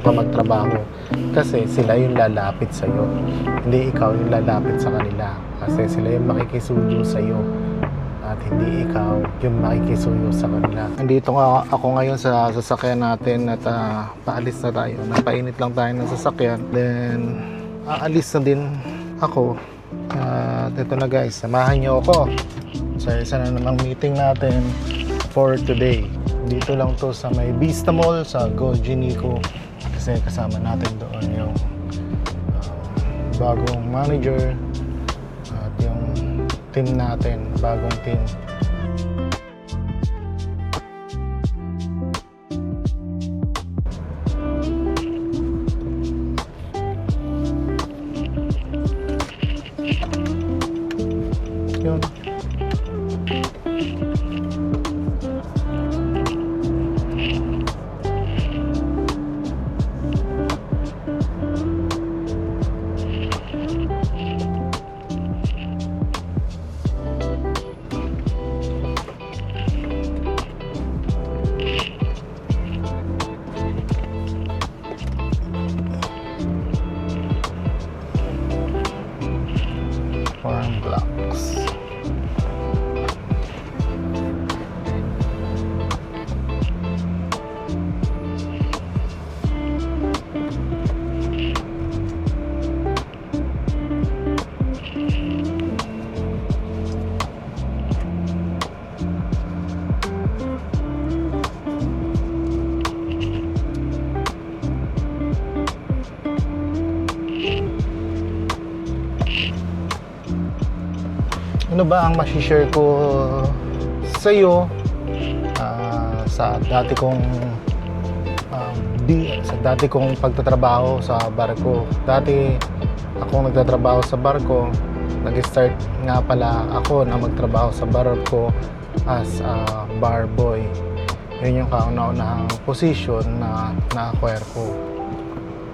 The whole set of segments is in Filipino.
ka magtrabaho kasi sila yung lalapit sa iyo, hindi ikaw yung lalapit sa kanila, kasi sila yung makikisuyo sa iyo at hindi ikaw yung makikisuyo sa kanila. Andito nga ako ngayon sa sasakyan natin at paalis na tayo. Napainit lang tayo ng sasakyan, then aalis na din ako. Ito na guys, samahan nyo ako sa isa na namang meeting natin for today. Dito lang to sa may Vista Mall sa Goji Nico, kasi kasama natin doon yung bagong manager at yung team natin, bagong team. Yun. Farm blocks. Ano ba ang masishare ko sa iyo sa dati kong pagtatrabaho sa barko. Dati akong nagtatrabaho sa barko. Nag-start nga pala ako na magtrabaho sa barko as a bar boy. Yun yung kauna-unahang position na na-acquire ko.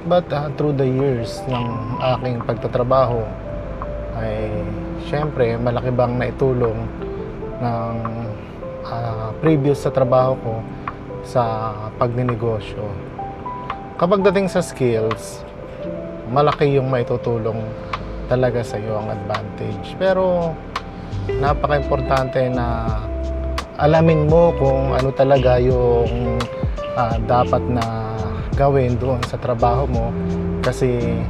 But through the years ng aking pagtatrabaho ay syempre malaki bang naitulong ng previous sa trabaho ko sa pagninegosyo. Kapag dating sa skills, malaki yung maitutulong talaga sa iyo ang advantage. Pero napaka-importante na alamin mo kung ano talaga yung dapat na gawin doon sa trabaho mo, kasi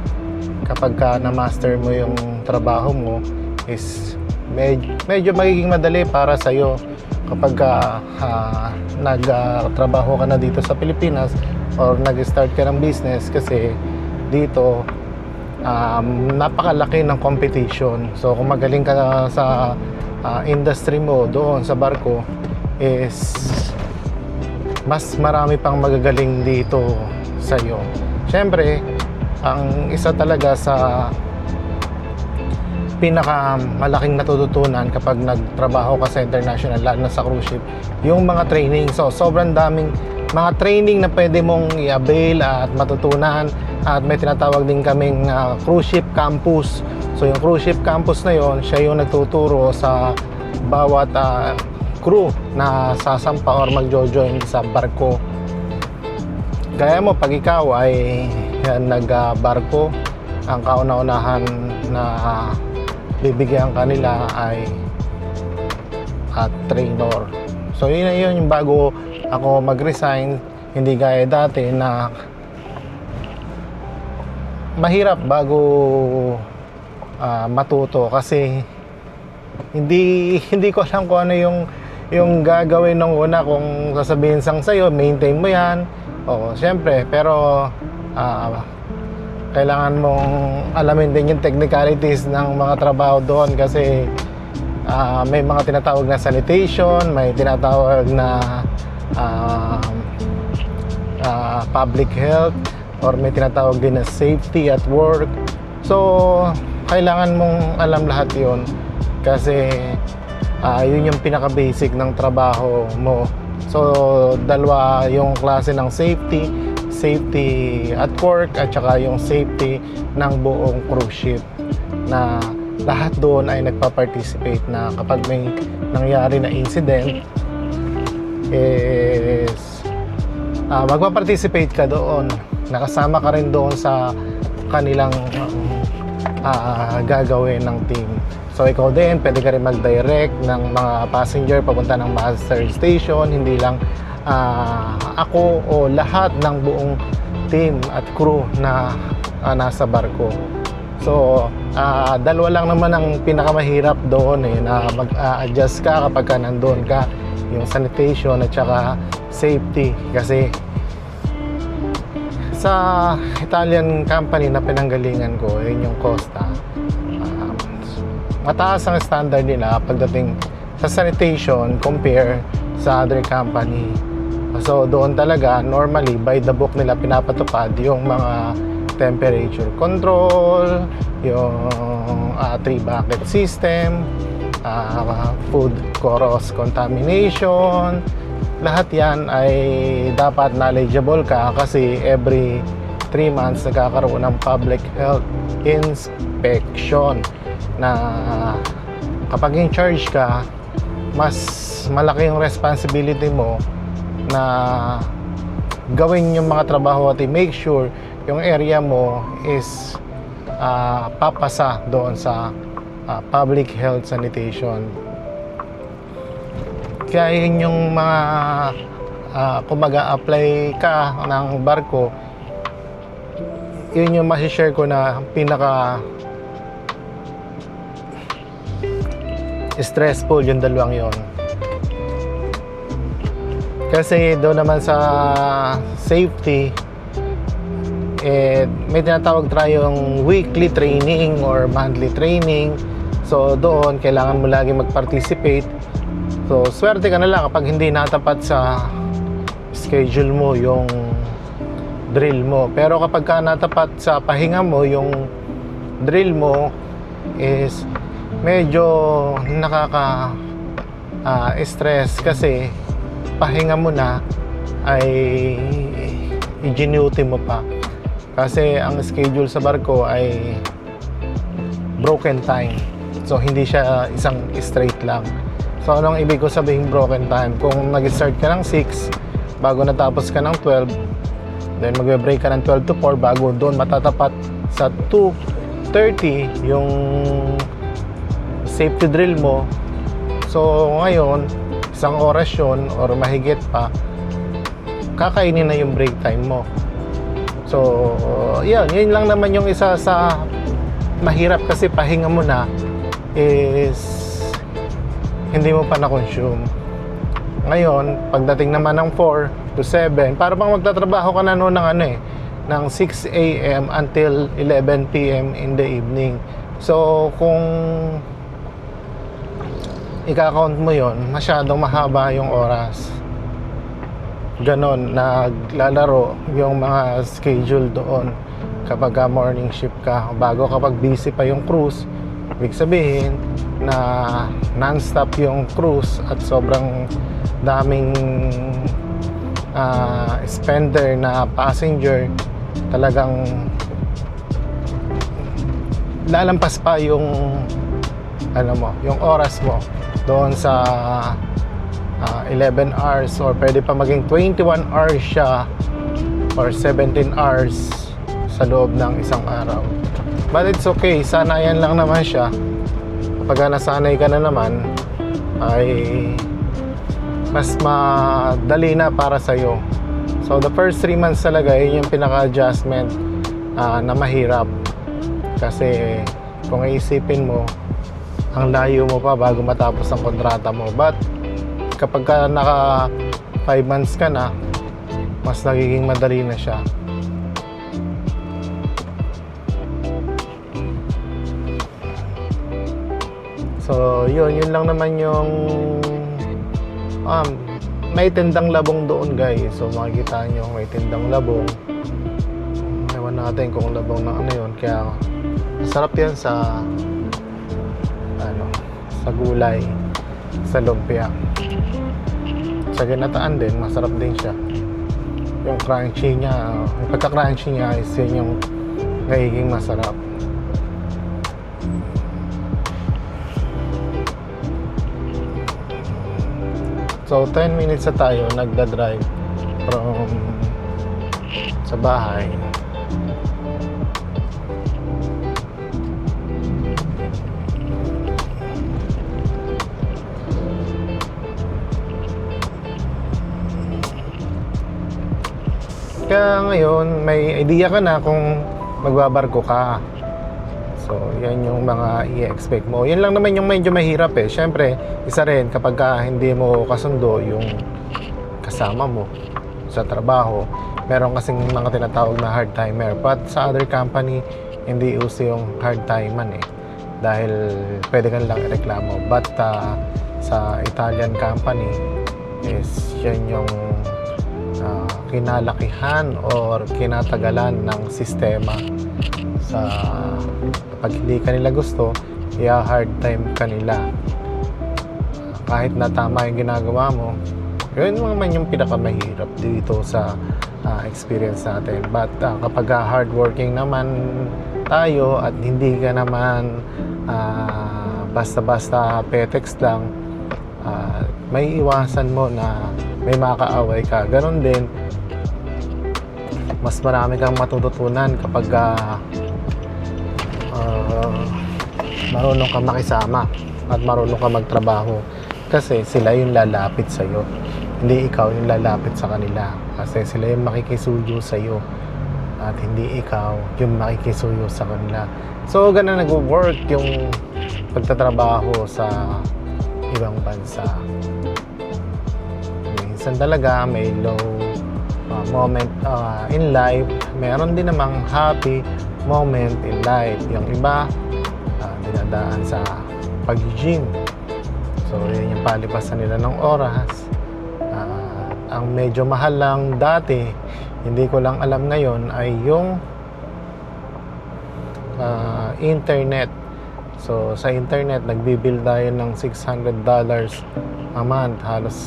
kapag na-master mo yung trabaho mo is medyo magiging madali para sa iyo kapag nagtrabaho ka na dito sa Pilipinas or nag-start ka ng business, kasi dito napakalaki ng competition. So kung magaling ka sa industry mo doon sa barko, is mas marami pang magagaling dito sa iyo. Siyempre, ang isa talaga sa pinakamalaking natututunan kapag nagtrabaho ka sa international, lalo na sa cruise ship, yung mga training. So sobrang daming mga training na pwede mong i-avail at matutunan. At may tinatawag din kaming cruise ship campus. So yung cruise ship campus na yon, siya yung nagtuturo sa bawat crew na sasampa or magjo-join sa barko. Gaya mo, pag ikaw ay nag-barko, ang kauna-unahan na bibigyan kanila ay trainer. So yun yung bago ako mag-resign. Hindi gaya dati na mahirap bago matuto, kasi hindi ko alam kung ano yung gagawin ng una. Kung sasabihin sang sa'yo, maintain mo yan, syempre, pero kailangan mong alamin din yung technicalities ng mga trabaho doon, kasi may mga tinatawag na sanitation, may tinatawag na public health, or may tinatawag din na safety at work. So kailangan mong alam lahat yun, kasi yun yung pinaka-basic ng trabaho mo. So dalawa yung klase ng safety at work, at saka yung safety ng buong cruise ship, na lahat doon ay nagpa-participate na kapag may nangyari na incident is magpa-participate ka doon. nakasama ka rin doon sa kanilang gagawin ng team. So ikaw din, pwede ka rin mag-direct ng mga passenger papunta ng master station, hindi lang ako o lahat ng buong team at crew na nasa barko. So dalawa lang naman ang pinakamahirap doon na mag-adjust ka kapag ka nandun ka, yung sanitation at saka safety. Kasi sa Italian company na pinanggalingan ko, yun yung Costa, mataas ang standard nila pagdating sa sanitation compare sa other company. So doon talaga normally by the book nila pinapatupad yung mga temperature control, yung 3 bucket system, food cross contamination. Lahat yan ay dapat knowledgeable ka kasi every 3 months nagkakaroon ng public health inspection na kapag in charge ka, mas malaki yung responsibility mo na gawin yung mga trabaho at make sure yung area mo is papasa doon sa public health sanitation. Kaya yun yung mga kung mag-a-apply ka ng barko, yun yung masishare ko na pinaka stressful yung dalawang yon. Kasi doon naman sa safety, may tinatawag tayong weekly training or monthly training. So doon kailangan mo lagi mag-participate. So swerte ka na lang kapag hindi natapat sa schedule mo yung drill mo. Pero kapag ka natapat sa pahinga mo yung drill mo, is medyo nakaka stress kasi pahinga mo na ay i-duty mo pa. Kasi ang schedule sa barko ay broken time. So hindi siya isang straight lang. So anong ibig ko sabihin broken time? Kung nag-start ka ng 6 bago natapos ka ng 12, then magbe-break ka ng 12 to 4 bago doon matatapat sa 2:30 yung safety drill mo. So ngayon, isang oras yun or mahigit pa, kakainin na yung break time mo. So yun lang naman yung isa sa mahirap kasi pahinga mo na is hindi mo pa na-consume. Ngayon, pagdating naman ng 4 to 7, para bang magtatrabaho ka na noon ng 6 a.m. until 11 p.m. in the evening. So kung ika-count mo yon, masyadong mahaba yung oras. Ganon, naglalaro yung mga schedule doon kapag morning shift ka. Bago kapag busy pa yung cruise, ibig sabihin na non-stop yung cruise at sobrang daming spender na passenger, talagang lalampas pa yung yung oras mo doon sa 11 hours or pwede pa maging 21 hours siya or 17 hours sa loob ng isang araw. But it's okay, sanayan lang naman siya. Kapag nasanay ka na naman, ay mas madali na para sa'yo. So the first 3 months talaga, yun yung pinaka-adjustment na mahirap. Kasi kung iisipin mo, ang layo mo pa bago matapos ang kontrata mo. But kapag ka naka 5 months ka na, mas nagiging madali na siya. So yun lang naman yung may tindang labong doon, guys. So makikita nyo may tindang labong. Ewan natin kung labong na yun. Kaya masarap yan sa sa gulay, sa lumpia. Sa ginataan din, masarap din siya. Yung crunchy niya, yung pagka-crunchy niya is yun yung nagiging masarap. So 10 minutes na tayo nagda-drive from sa bahay. Kaya ngayon, may idea ka na kung magbabarko ka. So, yan yung mga i-expect mo. Yan lang naman yung medyo mahirap eh. Siyempre, isa rin kapag hindi mo kasundo yung kasama mo sa trabaho. Meron kasing mga tinatawag na hard timer. But sa other company, hindi uso yung hard timer eh. Dahil pwede ka lang ireklamo. But sa Italian company is yan yung kinalakihan or kinatagalan ng sistema. Sa kapag hindi ka nila gusto, hard time ka nila. Kahit na tama yung ginagawa mo, yun naman yung pinakamahirap dito sa experience natin. But kapag hardworking naman tayo at hindi ka naman basta-basta petex lang, may iwasan mo na may makaaway ka. Ganon din, mas marami kang matututunan kapag marunong ka makisama at marunong ka magtrabaho, kasi sila yung lalapit sa'yo, hindi ikaw yung lalapit sa kanila, kasi sila yung makikisuyo sa'yo at hindi ikaw yung makikisuyo sa kanila. So ganun nag-work yung pagtatrabaho sa ibang bansa. Minsan talaga may low moment in life, meron din namang happy moment in life. Yung iba dinadaan sa pag-gym, so yun yung palipasan nila ng oras. Ang medyo mahal lang dati, hindi ko lang alam ngayon, ay yung internet. So sa internet nagbibill tayo ng $600 a month. Halos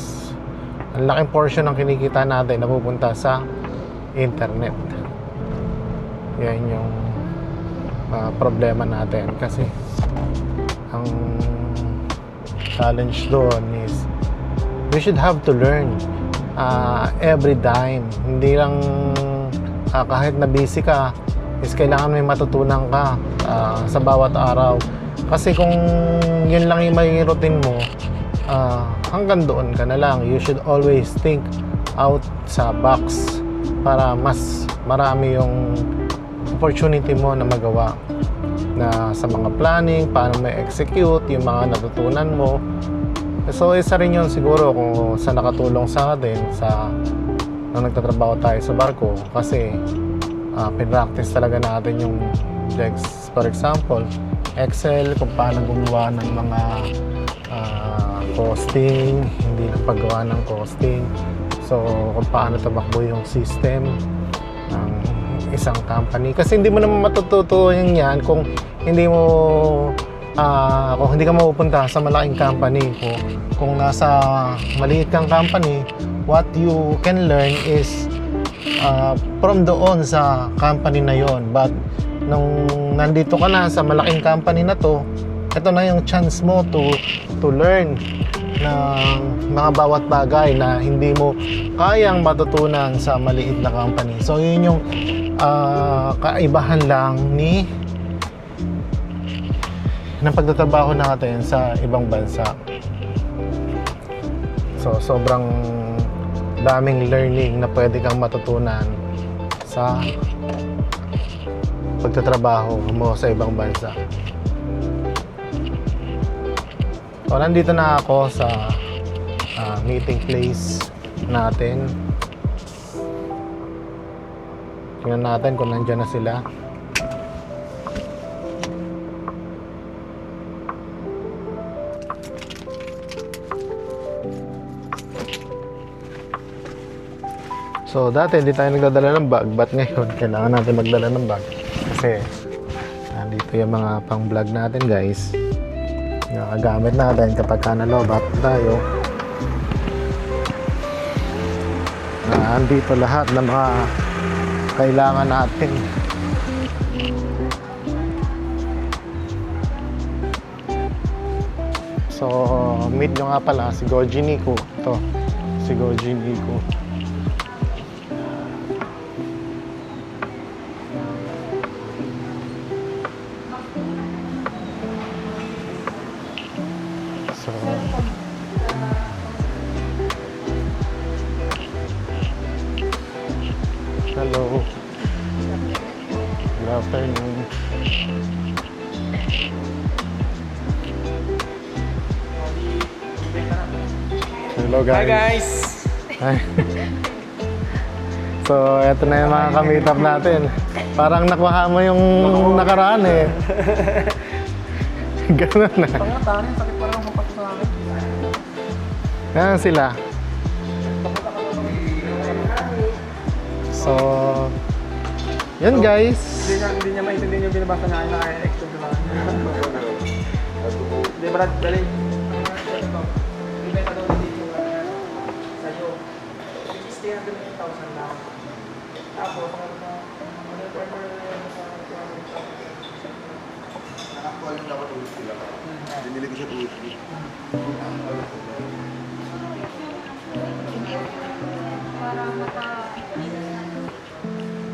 ang laking portion ng kinikita natin napupunta sa internet. Yan yung problema natin, kasi ang challenge doon is we should have to learn every time. Hindi lang kahit na busy ka is kailangan may matutunan ka sa bawat araw, kasi kung yun lang yung may routine mo, hanggang doon ka na lang. You should always think out sa box para mas marami yung opportunity mo na magawa na sa mga planning, paano may execute yung mga natutunan mo. So isa rin yun siguro kung sa nakatulong sa atin sa nung nagtatrabaho tayo sa barko, kasi pinractice talaga natin yung for example Excel, kung paano gumawa ng mga costing, hindi lang paggawa ng costing. So kung paano tumakbo yung system ng isang company, kasi hindi mo naman matututunan yan kung hindi mo kung hindi ka mapupunta sa malaking company. Kung nasa maliit kang company, what you can learn is from doon sa company na yon. But nung nandito ka na sa malaking company na to, ito na yung chance mo to learn ng mga bawat bagay na hindi mo kayang matutunan sa maliit na company. So yun yung kaibahan lang ng pagtatrabaho natin sa ibang bansa. So sobrang daming learning na pwede kang matutunan sa pagtatrabaho mo sa ibang bansa. So nandito na ako sa meeting place natin. Tingnan natin kung nandiyan na sila. So dati hindi tayo nagdadala ng bag, but ngayon kailangan natin magdala ng bag kasi nandito yung mga pang vlog natin, guys. Nakagamit natin kapag nalobat tayo. Nandito lahat ng mga kailangan natin. So meet nyo nga pala si Goji Nico. Ito si Goji Nico. afternoon. Hello guys. Hi guys! Hi. So, eto na yung mga ka-meet up natin. Parang nakuha mo yung nakaraan eh. Ganun na. Pangatari, sakit parang mapat sa akin. Yan sila. So, yun guys. Hindi niya maintindihan yung binabasa niya na extra lang. Hindi ba dali? Ibenta daw dito sa'yo. 600,000 lang. Tapos, Nakakuha lang ako tulog sila. Binili ko siya tulog.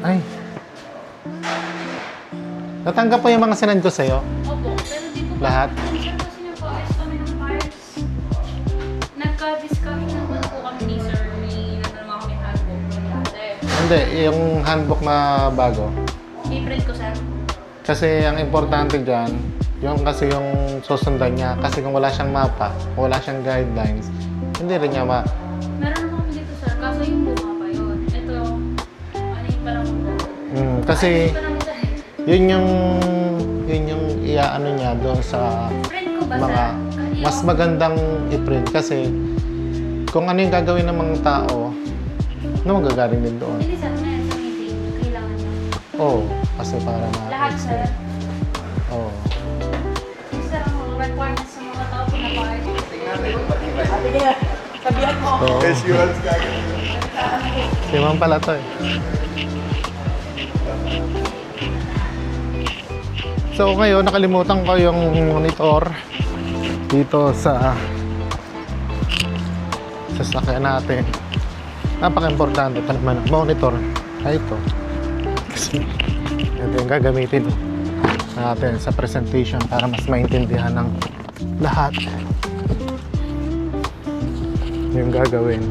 Ay. Natanggap po yung mga sinend ko sa'yo? Opo, pero di po Lahat? Sir, kasi nag-ayos kami ng files. Nagka-discuss naman po kami ni Sir. May naman kami handbook dati. Hindi, yung handbook na bago. I-print ko, Sir. Kasi ang importante dyan, yung kasi yung susundan niya. Kasi kung wala siyang mapa, kung wala siyang guidelines, hindi rin niya Meron naman kami dito, Sir. Kaso yung bunga pa yun. Ito, ano yung parang kasi parang yun yung iaano niya doon sa print ko ba, mga Sir? mas magandang i-print kasi kung ano yung gagawin ng mga tao, ano magagaling din doon? Hindi, Sir. Ngayon sa meeting, kailangan niya. Oo, kasi para Lahat, Sir. Oo. Sir, ang mga requirements sa mga tao po na pa-ayos. sabihan mo. So, Visuals kagad. si Ma'am pala to eh. So ngayon, nakalimutan ko yung monitor dito sa sasakyan natin. Napaka-importante pa naman ang monitor. Ay ito. Kasi ito yung gagamitin natin sa presentation para mas maintindihan ng lahat yung gagawin.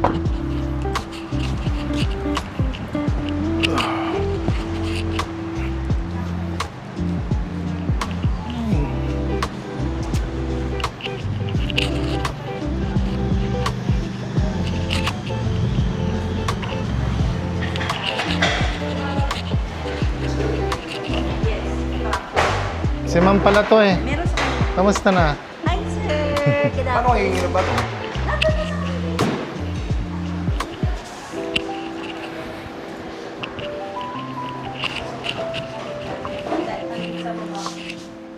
Si Ma'am pala to eh. Meron sa kanya. Kamusta na? Hi, sir. Good Paano afternoon. kayo ba ito?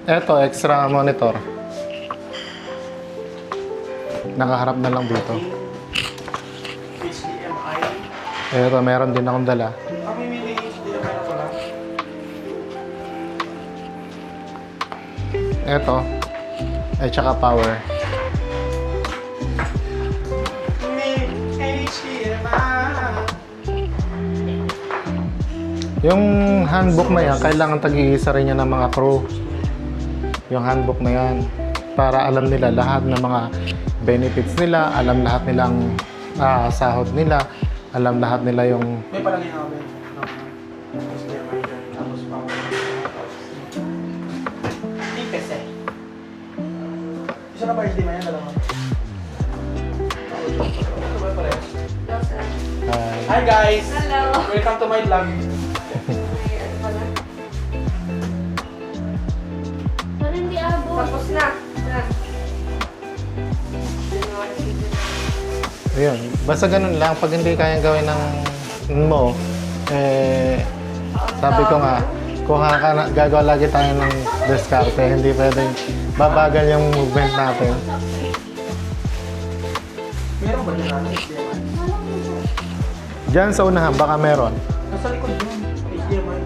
Eto, extra monitor. Nakaharap na lang dito. HDMI. Eto, meron din akong dala. Kami mini HDMI na pala. Eto. Ay, tsaka power. May HDMI. Yung handbook na yan, kailangan tag-iisa rin yan ng mga crew. Yung handbook na yan. Para alam nila lahat ng mga benefits nila, alam lahat nilang sahod nila, alam lahat nila yung... May palagay namin. HDMI dyan. Tapos power. Tipes eh. Isa na ba HDMI yan? Dalawa. Ito ba parehas? Hi guys! Hello. Welcome to my vlog. Pero hindi abot. Tapos na. Ayun. Basta ganun lang. Pag hindi kayang gawin ng mo, sabi ko nga, gagawa lagi tayo ng diskarte. Hindi pwedeng babagal yung movement natin. Meron ba din natin HDMI? Diyan sa unahan, baka meron. Nasa likod yun. HDMI.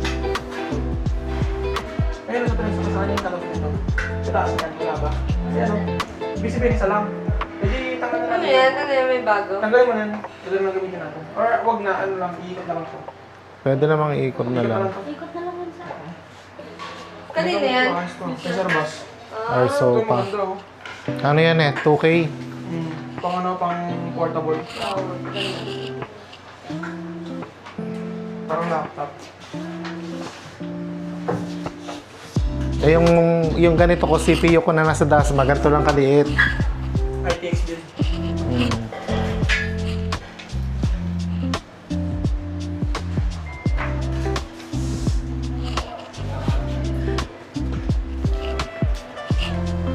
Ayun, sa tayo sa kasaan yung talong nito. Sa taas yan, wala ba? Ayan o. Ibig sabihin isa lang. Hindi, tanggal na Ano yan? Ano yan? May bago? Tanggalin mo na yan. Ito lang gamitin natin. Or wag na, ano lang, iikot na lang siya. Pwede namang iikot na lang. Ikot na lang sa... Kanina yan? Sensor bus. Or Ito so yung pa. maganda oh. Ano yan eh? 2K? Pang ano, pang portable. Parang laptop. Eh, yung ganito ko, CPU ko na nasa Dasma, ganito lang kaliit. RTX build. Hmm.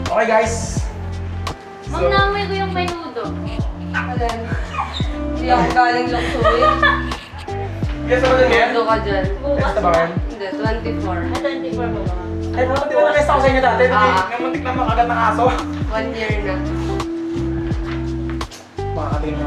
Okay guys. Ma'am, naamoy ko yung menudo. Alin? Hindi ako galing luksuin. Yes, ano din yan? Mundo ka dyan. Yes, na ba yan? Hindi, 24. 24 po ba? Ay, di ba na-test ako sa inyo dati? Ah. Yung muntik na makagat ng aso. 1 year na. Makakatingin